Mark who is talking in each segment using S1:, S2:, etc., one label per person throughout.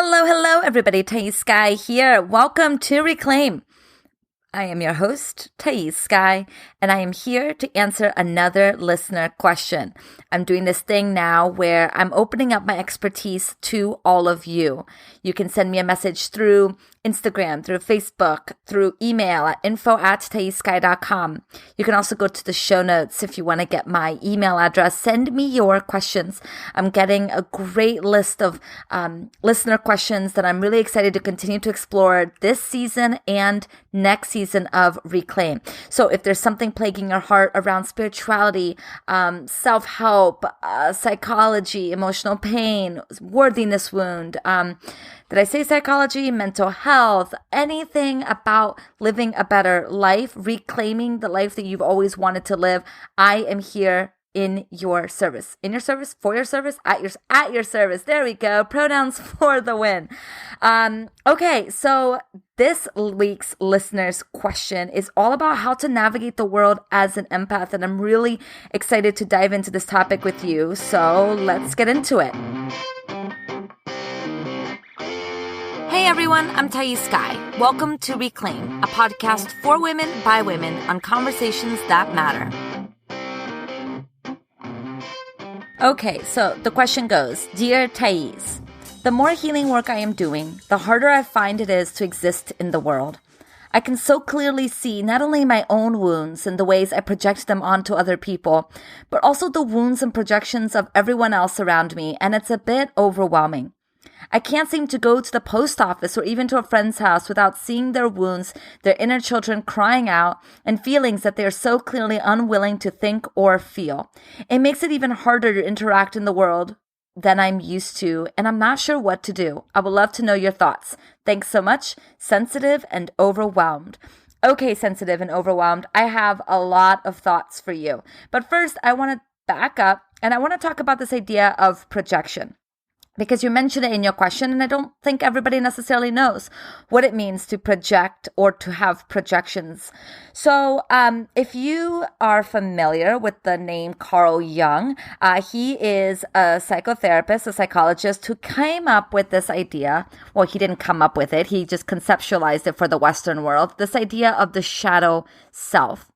S1: Hello, everybody. Thais Sky here. Welcome to Reclaim. I am your host, Thais Sky, and I am here to answer another listener question. I'm doing this thing now where I'm opening up my expertise to all of you. You can send me a message through Instagram, through Facebook, through email at info@thaissky.com. You can also go to the show notes if you want to get my email address. Send me your questions. I'm getting a great list of listener questions that I'm really excited to continue to explore this season and next season of Reclaim. So if there's something plaguing your heart around spirituality, self-help, psychology, emotional pain, worthiness wound, did I say psychology, mental health, anything about living a better life, reclaiming the life that you've always wanted to live, I am here in your service. In your service, for your service, at your service. There we go. Pronouns for the win. Okay, so this week's listener's question is all about how to navigate the world as an empath, and I'm really excited to dive into this topic with you. So let's get into it. Hey everyone, I'm Thais Sky. Welcome to Reclaim, a podcast for women by women on conversations that matter. Okay, so the question goes, Dear Thais, the more healing work I am doing, the harder I find it is to exist in the world. I can so clearly see not only my own wounds and the ways I project them onto other people, but also the wounds and projections of everyone else around me, and it's a bit overwhelming. I can't seem to go to the post office or even to a friend's house without seeing their wounds, their inner children crying out, and feelings that they are so clearly unwilling to think or feel. It makes it even harder to interact in the world than I'm used to, and I'm not sure what to do. I would love to know your thoughts. Thanks so much. Sensitive and overwhelmed. Okay, sensitive and overwhelmed. I have a lot of thoughts for you. But first, I want to back up, and I want to talk about this idea of projection. Because you mentioned it in your question, and I don't think everybody necessarily knows what it means to project or to have projections. So if you are familiar with the name Carl Jung, he is a psychotherapist, a psychologist who came up with this idea. Well, he didn't come up with it. He just conceptualized it for the Western world, this idea of the shadow self.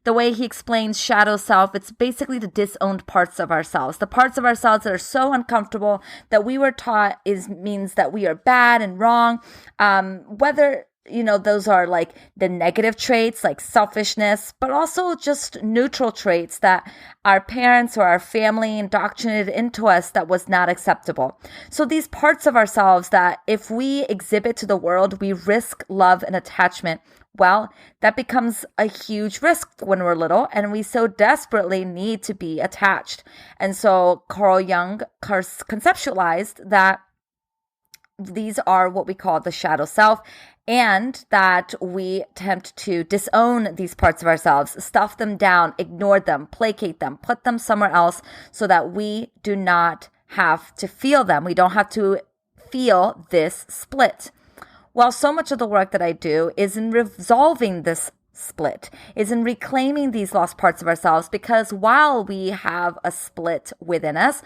S1: The way he explains shadow self, it's basically the disowned parts of ourselves. The parts of ourselves that are so uncomfortable that we were taught means that we are bad and wrong. Whether, those are like the negative traits like selfishness, but also just neutral traits that our parents or our family indoctrinated into us that was not acceptable. So these parts of ourselves that if we exhibit to the world, we risk love and attachment. Well, that becomes a huge risk when we're little, and we so desperately need to be attached. And so Carl Jung conceptualized that these are what we call the shadow self, and that we attempt to disown these parts of ourselves, stuff them down, ignore them, placate them, put them somewhere else so that we do not have to feel them. We don't have to feel this split. Well, so much of the work that I do is in resolving this split, is in reclaiming these lost parts of ourselves, because while we have a split within us,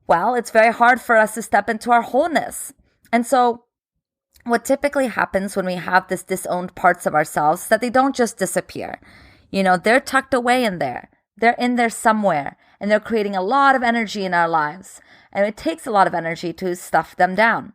S1: well, it's very hard for us to step into our wholeness. And so what typically happens when we have this disowned parts of ourselves is that they don't just disappear. They're tucked away in there. They're in there somewhere, and they're creating a lot of energy in our lives. And it takes a lot of energy to stuff them down.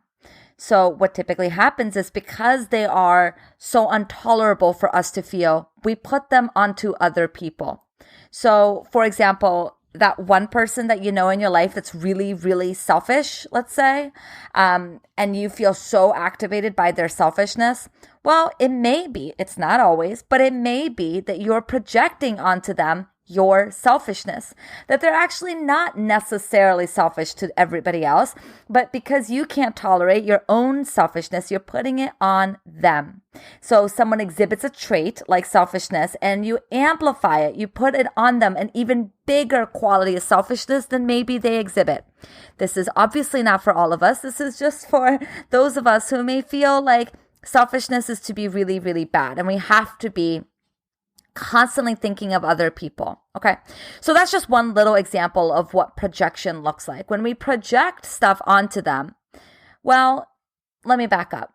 S1: So what typically happens is because they are so intolerable for us to feel, we put them onto other people. So, for example, that one person that you know in your life that's really, really selfish, let's say, and you feel so activated by their selfishness, well, it may be, it's not always, but it may be that you're projecting onto them your selfishness, that they're actually not necessarily selfish to everybody else, but because you can't tolerate your own selfishness, you're putting it on them. So someone exhibits a trait like selfishness and you amplify it, you put it on them, an even bigger quality of selfishness than maybe they exhibit. This is obviously not for all of us. This is just for those of us who may feel like selfishness is to be really, really bad, and we have to be constantly thinking of other people. Okay. So that's just one little example of what projection looks like. When we project stuff onto them, well, let me back up.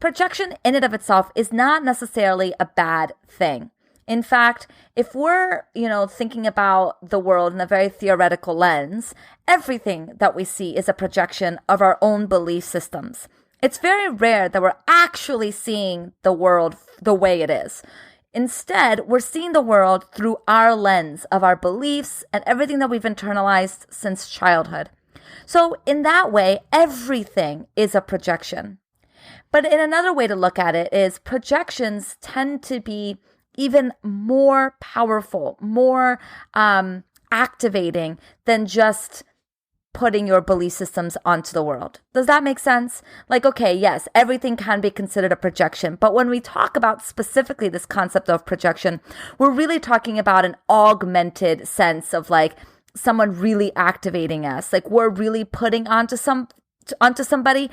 S1: Projection in and of itself is not necessarily a bad thing. In fact, if we're, thinking about the world in a very theoretical lens, everything that we see is a projection of our own belief systems. It's very rare that we're actually seeing the world the way it is. Instead, we're seeing the world through our lens of our beliefs and everything that we've internalized since childhood. So in that way, everything is a projection. But in another way to look at it is projections tend to be even more powerful, more activating than just putting your belief systems onto the world. Does that make sense? Like, okay, yes, everything can be considered a projection. But when we talk about specifically this concept of projection, we're really talking about an augmented sense of like someone really activating us. Like we're really putting onto somebody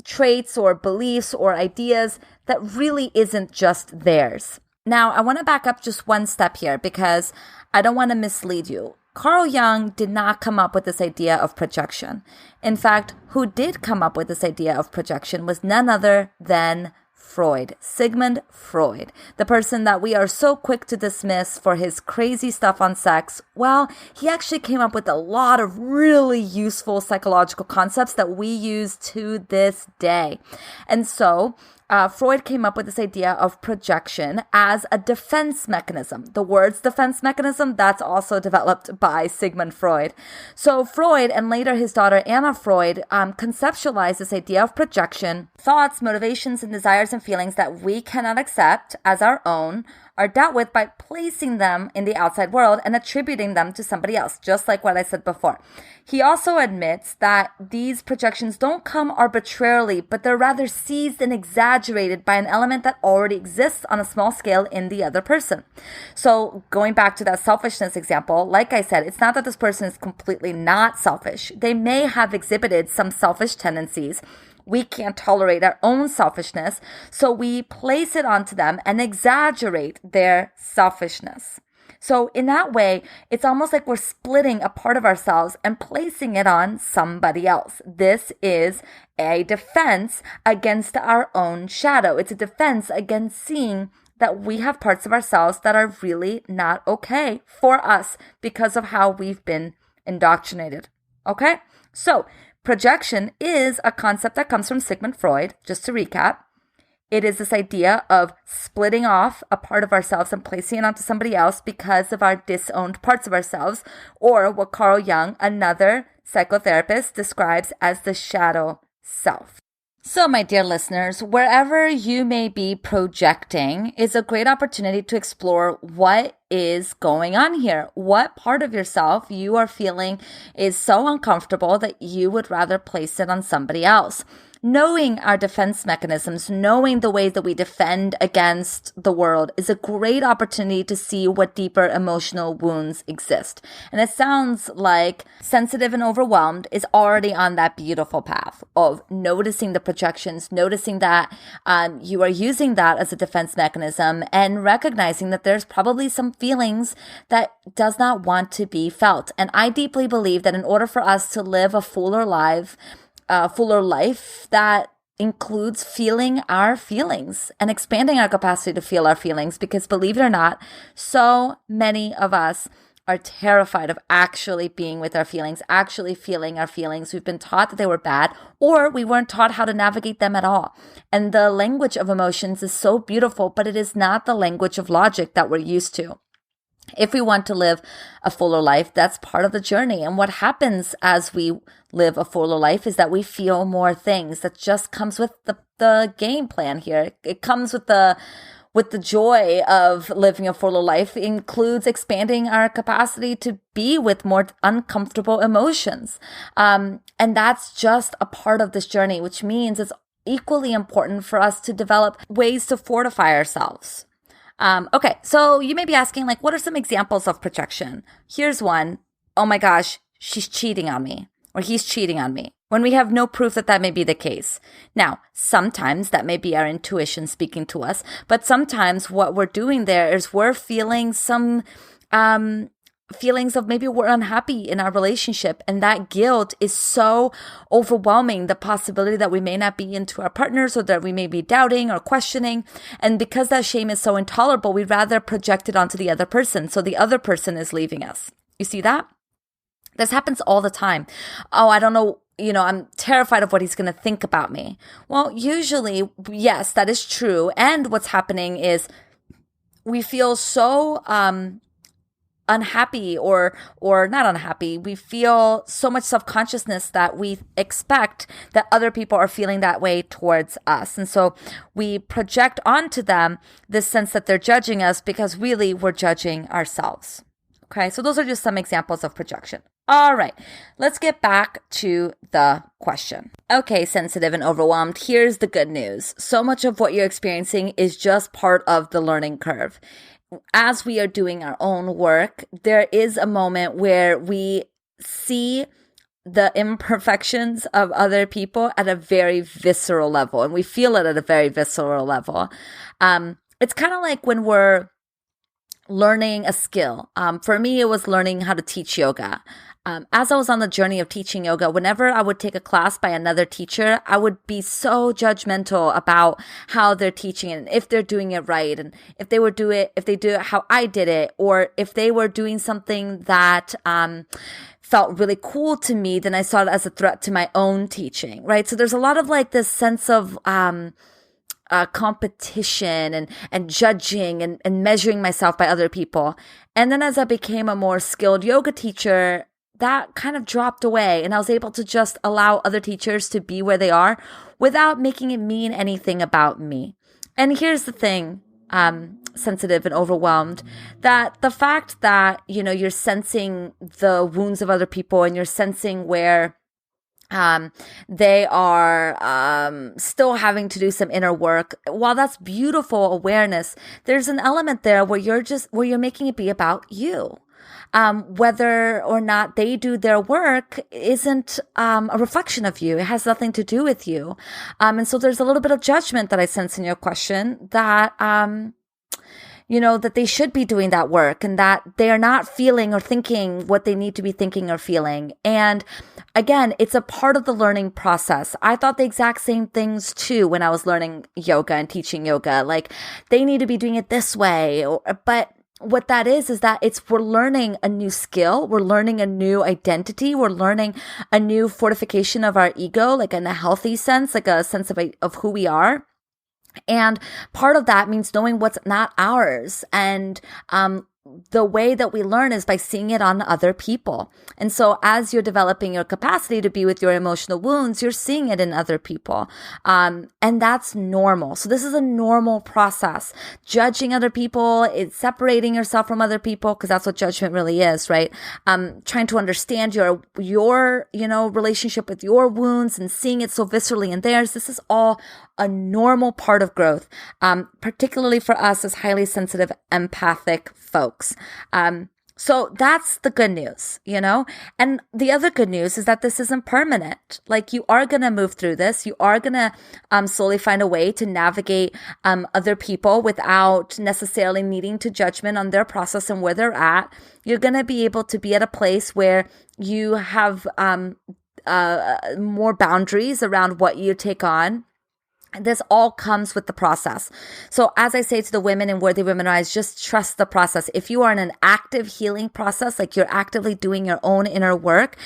S1: traits or beliefs or ideas that really isn't just theirs. Now, I want to back up just one step here because I don't want to mislead you. Carl Jung did not come up with this idea of projection. In fact, who did come up with this idea of projection was none other than Freud, Sigmund Freud, the person that we are so quick to dismiss for his crazy stuff on sex. Well, he actually came up with a lot of really useful psychological concepts that we use to this day. And so Freud came up with this idea of projection as a defense mechanism. The words defense mechanism, that's also developed by Sigmund Freud. So Freud and later his daughter Anna Freud conceptualized this idea of projection. Thoughts, motivations, and desires and feelings that we cannot accept as our own are dealt with by placing them in the outside world and attributing them to somebody else, just like what I said before. He also admits that these projections don't come arbitrarily, but they're rather seized and exaggerated by an element that already exists on a small scale in the other person. So going back to that selfishness example, like I said, it's not that this person is completely not selfish. They may have exhibited some selfish tendencies. We can't tolerate our own selfishness, so we place it onto them and exaggerate their selfishness. So in that way, it's almost like we're splitting a part of ourselves and placing it on somebody else. This is a defense against our own shadow. It's a defense against seeing that we have parts of ourselves that are really not okay for us because of how we've been indoctrinated. Okay? So projection is a concept that comes from Sigmund Freud. Just to recap, it is this idea of splitting off a part of ourselves and placing it onto somebody else because of our disowned parts of ourselves, or what Carl Jung, another psychotherapist, describes as the shadow self. So, my dear listeners, wherever you may be projecting is a great opportunity to explore what is going on here. What part of yourself you are feeling is so uncomfortable that you would rather place it on somebody else. Knowing our defense mechanisms, knowing the ways that we defend against the world is a great opportunity to see what deeper emotional wounds exist. And it sounds like sensitive and overwhelmed is already on that beautiful path of noticing the projections, noticing that you are using that as a defense mechanism and recognizing that there's probably some feelings that does not want to be felt. And I deeply believe that in order for us to live a fuller life that includes feeling our feelings and expanding our capacity to feel our feelings, because believe it or not, so many of us are terrified of actually being with our feelings, actually feeling our feelings. We've been taught that they were bad, or we weren't taught how to navigate them at all. And the language of emotions is so beautiful, but it is not the language of logic that we're used to. If we want to live a fuller life, that's part of the journey. And what happens as we live a fuller life is that we feel more things. That just comes with the game plan here. It comes with the joy of living a fuller life. It includes expanding our capacity to be with more uncomfortable emotions. And that's just a part of this journey, which means it's equally important for us to develop ways to fortify ourselves. Okay, so you may be asking, like, what are some examples of projection? Here's one. Oh my gosh, she's cheating on me, or he's cheating on me, when we have no proof that may be the case. Now, sometimes that may be our intuition speaking to us, but sometimes what we're doing there is we're feeling some feelings of maybe we're unhappy in our relationship, and that guilt is so overwhelming, the possibility that we may not be into our partners or that we may be doubting or questioning. And because that shame is so intolerable, we'd rather project it onto the other person. So the other person is leaving us. You see that? This happens all the time. Oh, I don't know. I'm terrified of what he's going to think about me. Well, usually, yes, that is true. And what's happening is we feel so unhappy or not unhappy. We feel so much self-consciousness that we expect that other people are feeling that way towards us. And so we project onto them this sense that they're judging us because really we're judging ourselves. Okay, so those are just some examples of projection. All right, let's get back to the question. Okay, sensitive and overwhelmed, here's the good news. So much of what you're experiencing is just part of the learning curve. As we are doing our own work, there is a moment where we see the imperfections of other people at a very visceral level, and we feel it at a very visceral level. It's kind of like when we're learning a skill. For me, it was learning how to teach yoga. As I was on the journey of teaching yoga, whenever I would take a class by another teacher, I would be so judgmental about how they're teaching it and if they're doing it right, and if they do it how I did it, or if they were doing something that felt really cool to me, then I saw it as a threat to my own teaching, right? So there's a lot of like this sense of competition and judging and measuring myself by other people. And then as I became a more skilled yoga teacher, that kind of dropped away, and I was able to just allow other teachers to be where they are without making it mean anything about me. And here's the thing, sensitive and overwhelmed, that the fact that, you're sensing the wounds of other people and you're sensing where they are still having to do some inner work. While that's beautiful awareness, there's an element there where you're making it be about you. Whether or not they do their work isn't a reflection of you. It has nothing to do with you. And so there's a little bit of judgment that I sense in your question that that they should be doing that work and that they are not feeling or thinking what they need to be thinking or feeling. And again, it's a part of the learning process. I thought the exact same things too when I was learning yoga and teaching yoga. Like, they need to be doing it this way. But what that is that we're learning a new skill. We're learning a new identity. We're learning a new fortification of our ego, like in a healthy sense, like a sense of who we are. And part of that means knowing what's not ours. And the way that we learn is by seeing it on other people. And so as you're developing your capacity to be with your emotional wounds, you're seeing it in other people. And that's normal. So this is a normal process. Judging other people, it's separating yourself from other people, because that's what judgment really is, right? Trying to understand your relationship with your wounds and seeing it so viscerally in theirs. This is all a normal part of growth, particularly for us as highly sensitive, empathic folks. So that's the good news, And the other good news is that this isn't permanent. Like, you are going to move through this. You are going to slowly find a way to navigate other people without necessarily needing to judgment on their process and where they're at. You're going to be able to be at a place where you have more boundaries around what you take on. This all comes with the process. So as I say to the women in Worthy Women Rise, just trust the process. If you are in an active healing process, like you're actively doing your own inner work,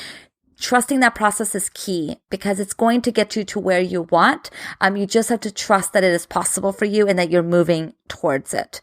S1: trusting that process is key, because it's going to get you to where you want. You just have to trust that it is possible for you and that you're moving towards it.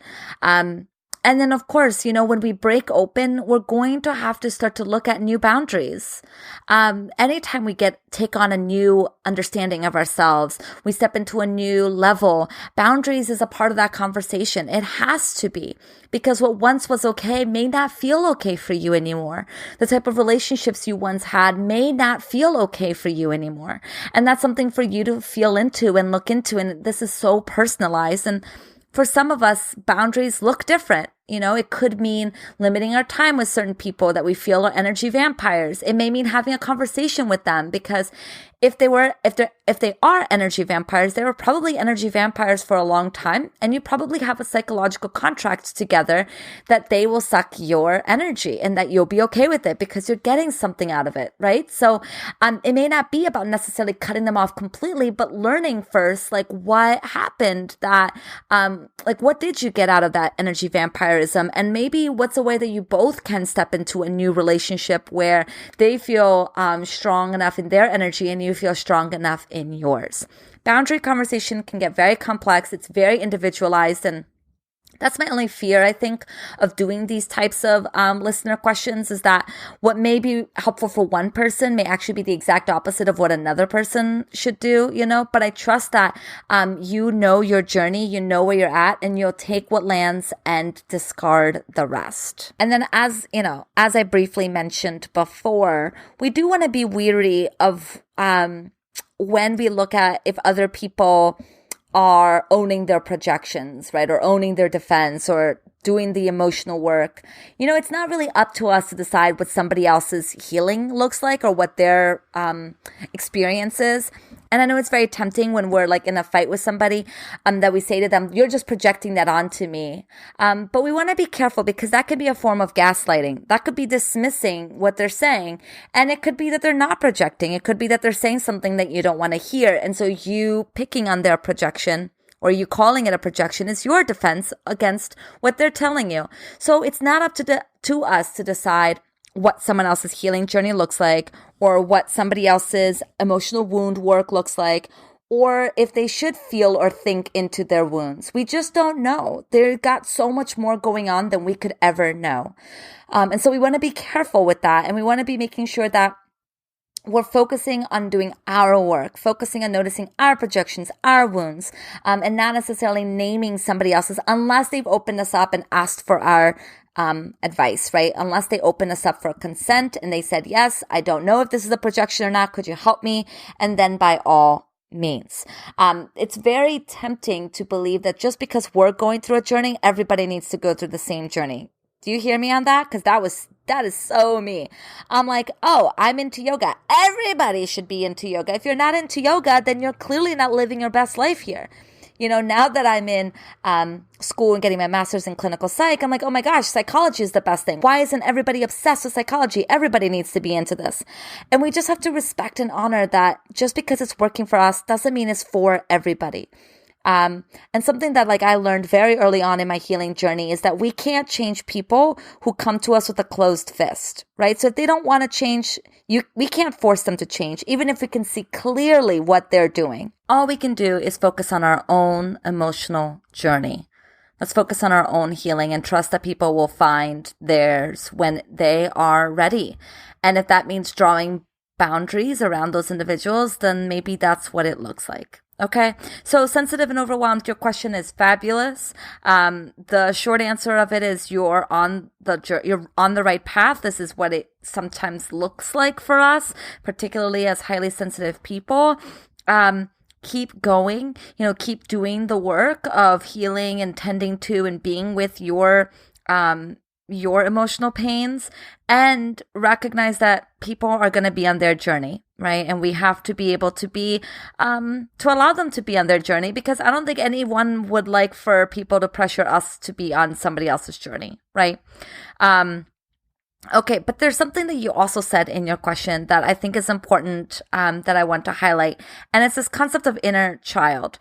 S1: And then, of course, when we break open, we're going to have to start to look at new boundaries. Anytime we take on a new understanding of ourselves, we step into a new level, boundaries is a part of that conversation. It has to be, because what once was okay may not feel okay for you anymore. The type of relationships you once had may not feel okay for you anymore. And that's something for you to feel into and look into. And this is so personalized. And for some of us, boundaries look different. It could mean limiting our time with certain people that we feel are energy vampires. It may mean having a conversation with them, because if they are energy vampires, they were probably energy vampires for a long time, and you probably have a psychological contract together that they will suck your energy and that you'll be okay with it because you're getting something out of it, right? So it may not be about necessarily cutting them off completely, but learning first, like what happened that, like what did you get out of that energy vampirism? And maybe what's a way that you both can step into a new relationship where they feel strong enough in their energy and you feel strong enough in yours. Boundary conversation can get very complex. It's very individualized, and that's my only fear, I think, of doing these types of listener questions, is that what may be helpful for one person may actually be the exact opposite of what another person should do, But I trust that you know your journey, you know where you're at, and you'll take what lands and discard the rest. And then as I briefly mentioned before, we do want to be weary of when we look at if other people are owning their projections, right? Or owning their defense or doing the emotional work. It's not really up to us to decide what somebody else's healing looks like or what their experience is. And I know it's very tempting when we're like in a fight with somebody that we say to them, you're just projecting that onto me. But we want to be careful, because that could be a form of gaslighting. That could be dismissing what they're saying. And it could be that they're not projecting. It could be that they're saying something that you don't want to hear. And so you picking on their projection, or you calling it a projection, is your defense against what they're telling you. So it's not up to us to decide what someone else's healing journey looks like, or what somebody else's emotional wound work looks like, or if they should feel or think into their wounds. We just don't know. They've got so much more going on than we could ever know. And so we want to be careful with that, and we want to be making sure that we're focusing on doing our work, focusing on noticing our projections, our wounds, and not necessarily naming somebody else's, unless they've opened us up and asked for our advice, right? Unless they open us up for consent and they said, yes, I don't know if this is a projection or not. Could you help me? And then by all means. It's very tempting to believe that just because we're going through a journey, everybody needs to go through the same journey. Do you hear me on that? Because that is so me. I'm like, oh, I'm into yoga. Everybody should be into yoga. If you're not into yoga, then you're clearly not living your best life here. Now that I'm in school and getting my master's in clinical psych, I'm like, oh my gosh, psychology is the best thing. Why isn't everybody obsessed with psychology? Everybody needs to be into this. And we just have to respect and honor that just because it's working for us doesn't mean it's for everybody. And something that I learned very early on in my healing journey is that we can't change people who come to us with a closed fist, right? So if they don't want to change, we can't force them to change, even if we can see clearly what they're doing. All we can do is focus on our own emotional journey. Let's focus on our own healing and trust that people will find theirs when they are ready. And if that means drawing boundaries around those individuals, then maybe that's what it looks like. Okay, so sensitive and overwhelmed, your question is fabulous. The short answer of it is you're on the right path. This is what it sometimes looks like for us, particularly as highly sensitive people. Keep going, keep doing the work of healing and tending to and being with your emotional pains, and recognize that people are going to be on their journey, right? And we have to be able to be, to allow them to be on their journey, because I don't think anyone would like for people to pressure us to be on somebody else's journey, right? Okay, but there's something that you also said in your question that I think is important, that I want to highlight. And it's this concept of inner child.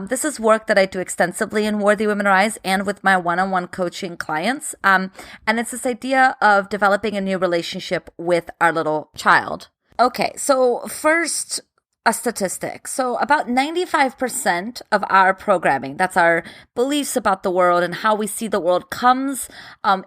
S1: This is work that I do extensively in Worthy Women Rise and with my one-on-one coaching clients. And it's this idea of developing a new relationship with our little child. Okay, so first, a statistic. So about 95% of our programming, that's our beliefs about the world and how we see the world,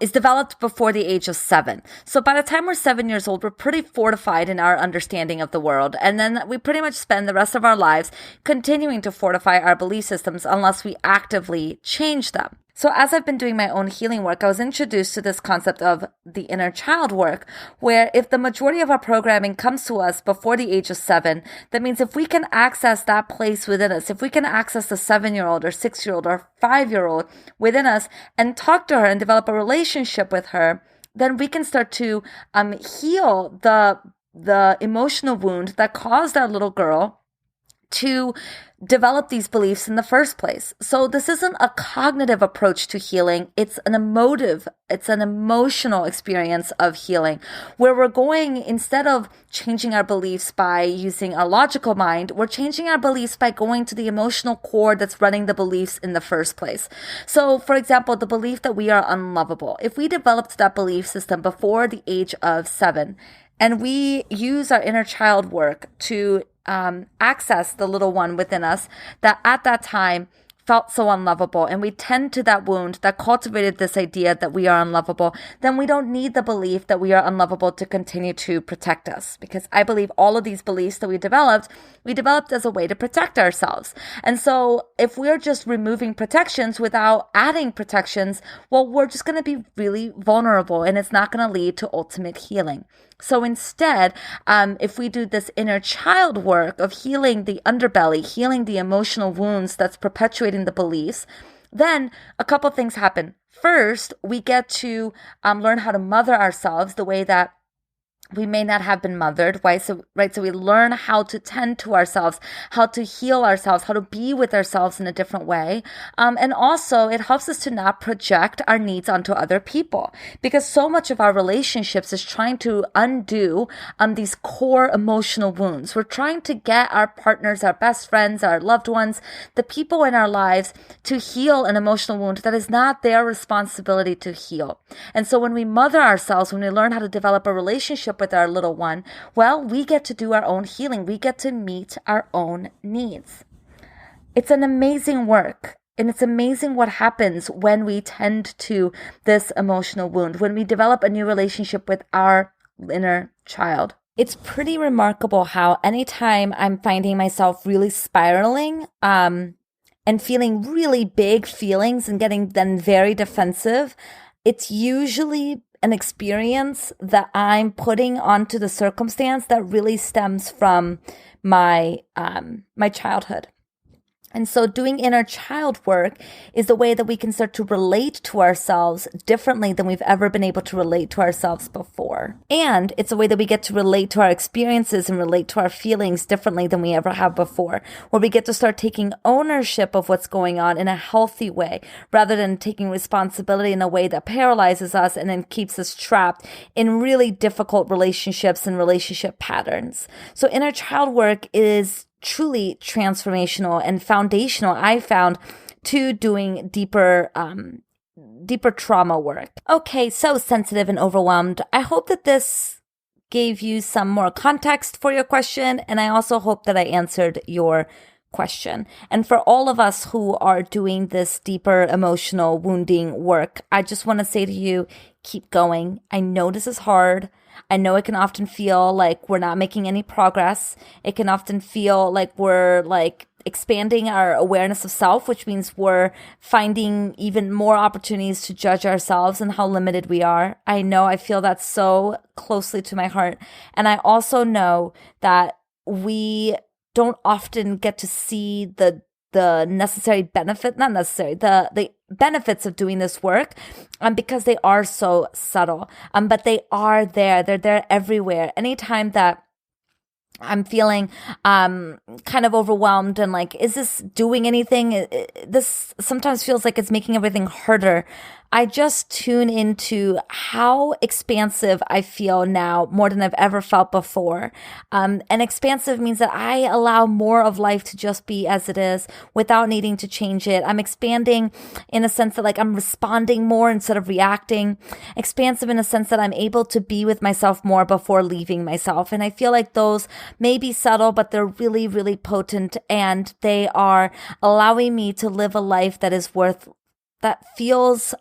S1: is developed before the age of 7. So by the time we're 7 years old, we're pretty fortified in our understanding of the world. And then we pretty much spend the rest of our lives continuing to fortify our belief systems unless we actively change them. So as I've been doing my own healing work, I was introduced to this concept of the inner child work, where if the majority of our programming comes to us before the age of 7, that means if we can access that place within us, if we can access the 7-year-old or 6-year-old or 5-year-old within us and talk to her and develop a relationship with her, then we can start to heal the emotional wound that caused our little girl to develop these beliefs in the first place. So this isn't a cognitive approach to healing. It's an emotional experience of healing, where we're going, instead of changing our beliefs by using our logical mind, we're changing our beliefs by going to the emotional core that's running the beliefs in the first place. So for example, the belief that we are unlovable. If we developed that belief system before the age of 7, and we use our inner child work to access the little one within us that at that time felt so unlovable, and we tend to that wound that cultivated this idea that we are unlovable, then we don't need the belief that we are unlovable to continue to protect us. Because I believe all of these beliefs that we developed as a way to protect ourselves. And so if we're just removing protections without adding protections, well, we're just going to be really vulnerable, and it's not going to lead to ultimate healing. So instead, if we do this inner child work of healing the underbelly, healing the emotional wounds that's perpetuating the beliefs, then a couple things happen. First, we get to learn how to mother ourselves the way that we may not have been mothered, right? So we learn how to tend to ourselves, how to heal ourselves, how to be with ourselves in a different way. And also it helps us to not project our needs onto other people, because so much of our relationships is trying to undo these core emotional wounds. We're trying to get our partners, our best friends, our loved ones, the people in our lives to heal an emotional wound that is not their responsibility to heal. And so when we mother ourselves, when we learn how to develop a relationship with our little one, well, we get to do our own healing. We get to meet our own needs. It's an amazing work. And it's amazing what happens when we tend to this emotional wound, when we develop a new relationship with our inner child. It's pretty remarkable how anytime I'm finding myself really spiraling, and feeling really big feelings and getting then very defensive, it's usually an experience that I'm putting onto the circumstance that really stems from my childhood. And so doing inner child work is the way that we can start to relate to ourselves differently than we've ever been able to relate to ourselves before. And it's a way that we get to relate to our experiences and relate to our feelings differently than we ever have before, where we get to start taking ownership of what's going on in a healthy way, rather than taking responsibility in a way that paralyzes us and then keeps us trapped in really difficult relationships and relationship patterns. So inner child work is truly transformational and foundational, I found, to doing deeper trauma work. Okay, so sensitive and overwhelmed. I hope that this gave you some more context for your question, and I also hope that I answered your question. And for all of us who are doing this deeper emotional wounding work, I just want to say to you, keep going. I know this is hard. I know it can often feel like we're not making any progress. It can often feel like we're expanding our awareness of self, which means we're finding even more opportunities to judge ourselves and how limited we are. I know I feel that so closely to my heart. And I also know that we don't often get to see the necessary benefit, not necessary, the benefits of doing this work, because they are so subtle. But they are there. They're there everywhere. Anytime that I'm feeling kind of overwhelmed and like, is this doing anything? This sometimes feels like it's making everything harder. I just tune into how expansive I feel now more than I've ever felt before. And expansive means that I allow more of life to just be as it is without needing to change it. I'm expanding in a sense that like I'm responding more instead of reacting. Expansive in a sense that I'm able to be with myself more before leaving myself. And I feel like those may be subtle, but they're really, really potent, and they are allowing me to live a life that is that feels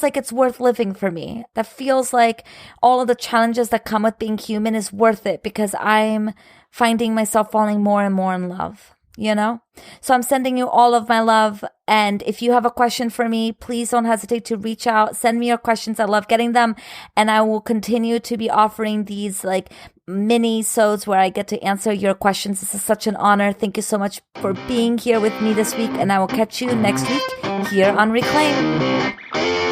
S1: like it's worth living for me. That feels like all of the challenges that come with being human is worth it, because I'm finding myself falling more and more in love. So I'm sending you all of my love. And if you have a question for me, please don't hesitate to reach out. Send me your questions. I love getting them. And I will continue to be offering these like mini-sodes where I get to answer your questions. This is such an honor. Thank you so much for being here with me this week. And I will catch you next week here on Reclaim.